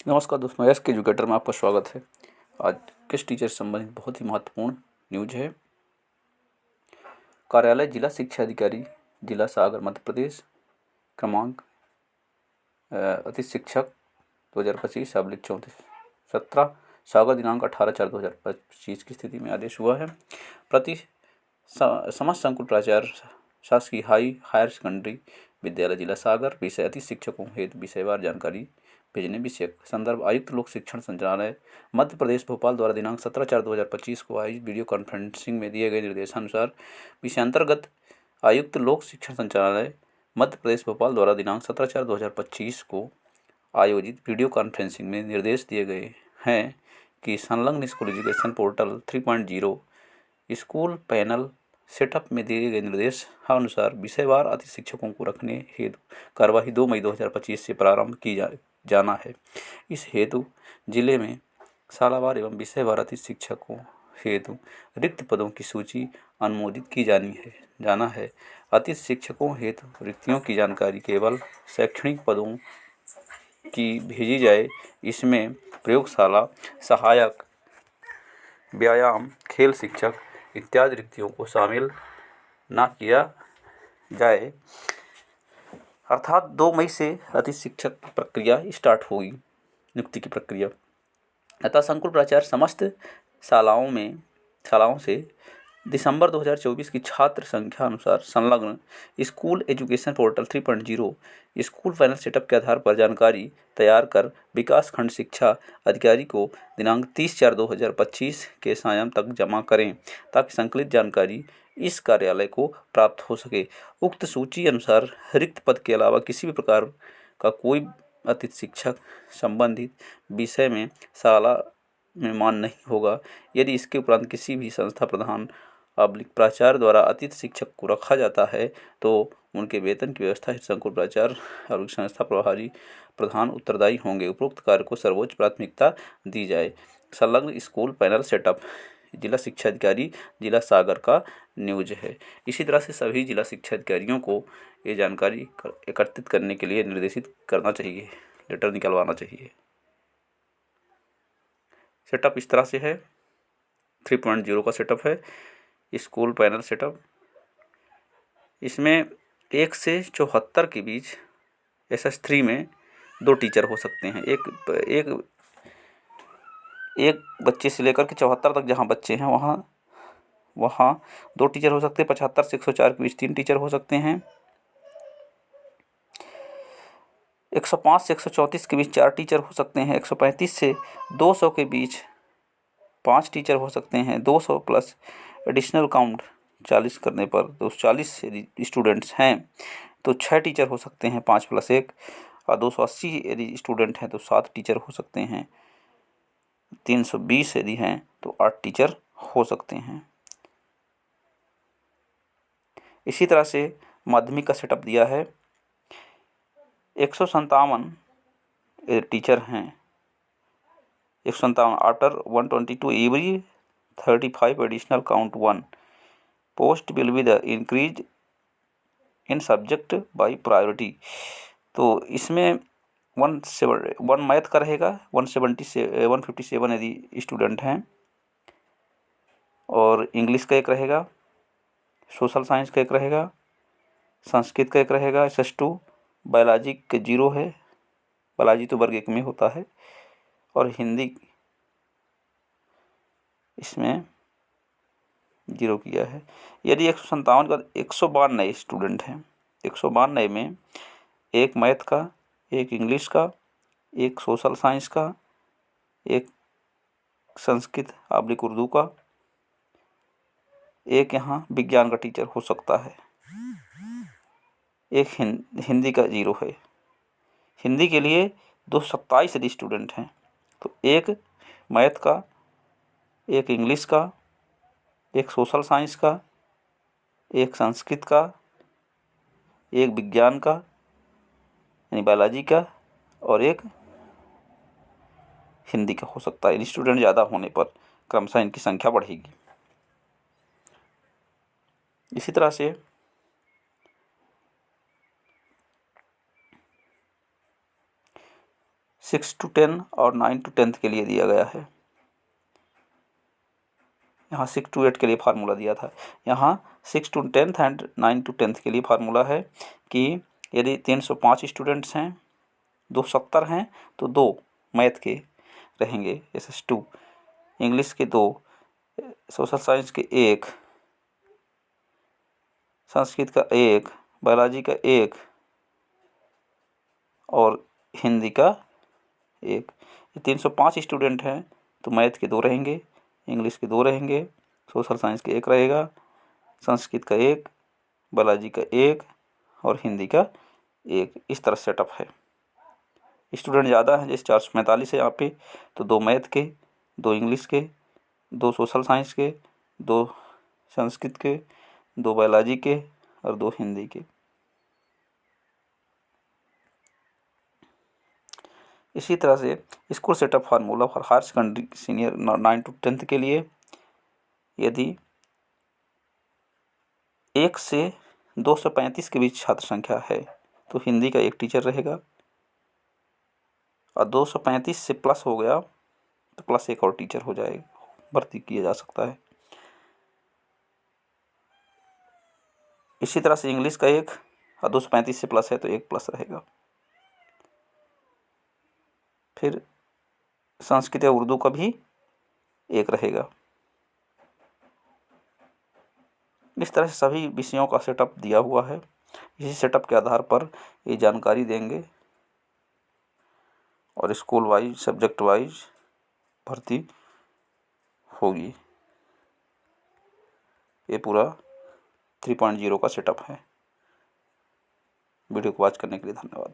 नमस्कार दोस्तों, एस के एजुकेटर में आपका स्वागत है। आज किस टीचर से संबंधित बहुत ही महत्वपूर्ण न्यूज है। कार्यालय जिला शिक्षा अधिकारी जिला सागर मध्य प्रदेश क्रमांक अति शिक्षक 2025/34 सागर दिनांक 18/4/2025 की स्थिति में आदेश हुआ है। प्रति समस्त संकुल प्राचार्य शासकीय हायर सेकेंडरी विद्यालय जिला सागर विषय अति शिक्षकों हेतु विषयवार जानकारी भेजने विषयक संदर्भ आयुक्त लोक शिक्षण संचालनालय मध्य प्रदेश भोपाल द्वारा दिनांक 17/4/2025 को आयोजित वीडियो कॉन्फ्रेंसिंग में दिए गए निर्देशानुसार विषयांतर्गत आयुक्त लोक शिक्षण संचालनालय मध्य प्रदेश भोपाल द्वारा दिनांक 17/4/2025 को आयोजित वीडियो कॉन्फ्रेंसिंग में निर्देश दिए गए हैं कि संलग्न school education portal 3.0 school panel setup में दिए गए निर्देश अनुसार विषयवार अति शिक्षकों को रखने हेतु कार्यवाही 2 मई 2025 से प्रारंभ की जाना है। इस हेतु जिले में शालावार एवं विषयवार अति शिक्षकों हेतु रिक्त पदों की सूची अनुमोदित की जाना है। अति शिक्षकों हेतु रिक्तियों की जानकारी केवल शैक्षणिक पदों की भेजी जाए। इसमें प्रयोगशाला सहायक, व्यायाम, खेल शिक्षक इत्यादि रिक्तियों को शामिल न किया जाए। अर्थात 2 मई से अति शिक्षक प्रक्रिया स्टार्ट होगी, नियुक्ति की प्रक्रिया। अतः संकुल प्राचार्य समस्त शालाओं से दिसंबर 2024 की छात्र संख्या अनुसार संलग्न school education portal 3.0 school panel setup के आधार पर जानकारी तैयार कर विकास खंड शिक्षा अधिकारी को दिनांक 30/4/2025 के सायं तक जमा करें ताकि संकलित जानकारी इस कार्यालय को प्राप्त हो सके। उक्त सूची अनुसार रिक्त पद के अलावा किसी भी प्रकार का कोई अतिथि शिक्षक संबंधित विषय में शाला में मान नहीं होगा। यदि इसके उपरांत किसी भी संस्था प्रधान प्राचार्य द्वारा अतिथि शिक्षक को रखा जाता है तो उनके वेतन की व्यवस्था संकुल प्राचार्य और संस्था प्रभारी प्रधान उत्तरदायी होंगे। उपरोक्त कार्य को सर्वोच्च प्राथमिकता दी जाए। संलग्न स्कूल पैनल सेटअप जिला शिक्षा अधिकारी जिला सागर का न्यूज है। इसी तरह से सभी जिला शिक्षा अधिकारियों को ये जानकारी एकत्रित करने के लिए निर्देशित करना चाहिए, लेटर निकलवाना चाहिए। सेटअप इस तरह से है, 3.0 का सेटअप है स्कूल पैनल सेटअप। इसमें 1 से 74 के बीच SS3 में 2 टीचर हो सकते हैं। एक बच्चे से लेकर के 74 तक जहाँ बच्चे हैं वहाँ 2 टीचर हो सकते हैं। 75 से 104 के बीच 3 टीचर हो सकते हैं। 105 से 134 के बीच 4 टीचर हो सकते हैं। 135 से 200 के बीच 5 टीचर हो सकते हैं। 200 प्लस एडिशनल काउंट 40 करने पर 240 यदि स्टूडेंट्स हैं तो 6 टीचर हो सकते हैं, 5 + 1। और 280 यदि स्टूडेंट हैं तो 7 टीचर हो सकते हैं। 320 यदि हैं तो 8 टीचर हो सकते हैं। इसी तरह से माध्यमिक का सेटअप दिया है। 157 टीचर हैं। 157 after 122 every 35 additional count 1 post will be the increase in subject by priority. तो इसमें 1 मैथ का रहेगा, 157 यदि स्टूडेंट हैं, और इंग्लिश का एक रहेगा, सोशल साइंस का एक रहेगा, संस्कृत का एक रहेगा SS2, बायोलॉजी के 0 है, बायोलॉजी तो वर्ग 1 में होता है, और हिंदी इसमें 0 किया है। यदि 157 का 192 स्टूडेंट हैं, 192 में 1 मैथ का, 1 इंग्लिश का, 1 सोशल साइंस का, 1 संस्कृत / उर्दू का, 1 यहाँ विज्ञान का टीचर हो सकता है, 1 हिंदी का 0 है। हिंदी के लिए 227 यदि स्टूडेंट हैं तो 1 मैथ का, 1 इंग्लिश का, 1 सोशल साइंस का, 1 संस्कृत का, 1 विज्ञान का यानी बायोलॉजी का, और 1 हिंदी का हो सकता है। स्टूडेंट ज़्यादा होने पर क्रमशः इनकी संख्या बढ़ेगी। इसी तरह से 6 to 10 और 9 to 10 के लिए दिया गया है। यहाँ 6 to 8 के लिए फार्मूला दिया था, यहाँ 6 to 10 एंड 9 to 10 के लिए फार्मूला है कि यदि 305 स्टूडेंट्स हैं, 270 हैं, तो 2 मैथ के रहेंगे SS2, इंग्लिश के 2, सोशल साइंस के 1, संस्कृत का 1, बायोलॉजी का 1 और हिंदी का 1। 305 स्टूडेंट हैं तो मैथ के 2 रहेंगे, इंग्लिश के 2 रहेंगे, सोशल साइंस के 1 रहेगा, संस्कृत का 1, बायोलॉजी का 1 और हिंदी का 1। इस तरह सेटअप है। स्टूडेंट ज़्यादा हैं, जैसे 445 है यहाँ पे, तो 2 मैथ के, 2 इंग्लिश के, 2 सोशल साइंस के, 2 संस्कृत के, 2 बायोलॉजी के और 2 हिंदी के। इसी तरह से school setup formula for higher secondary senior 9 to 10 के लिए, यदि 1 से 235 के बीच छात्र संख्या है तो हिंदी का 1 टीचर रहेगा, और 235 से प्लस हो गया तो प्लस 1 और टीचर हो जाएगा, भर्ती किया जा सकता है। इसी तरह से इंग्लिश का 1 और 235 से प्लस है तो 1 प्लस रहेगा। फिर संस्कृत या उर्दू का भी 1 रहेगा। इस तरह से सभी विषयों का सेटअप दिया हुआ है। इसी सेटअप के आधार पर ये जानकारी देंगे और स्कूल वाइज, सब्जेक्ट वाइज भर्ती होगी। ये पूरा 3.0 का सेटअप है। वीडियो को वॉच करने के लिए धन्यवाद।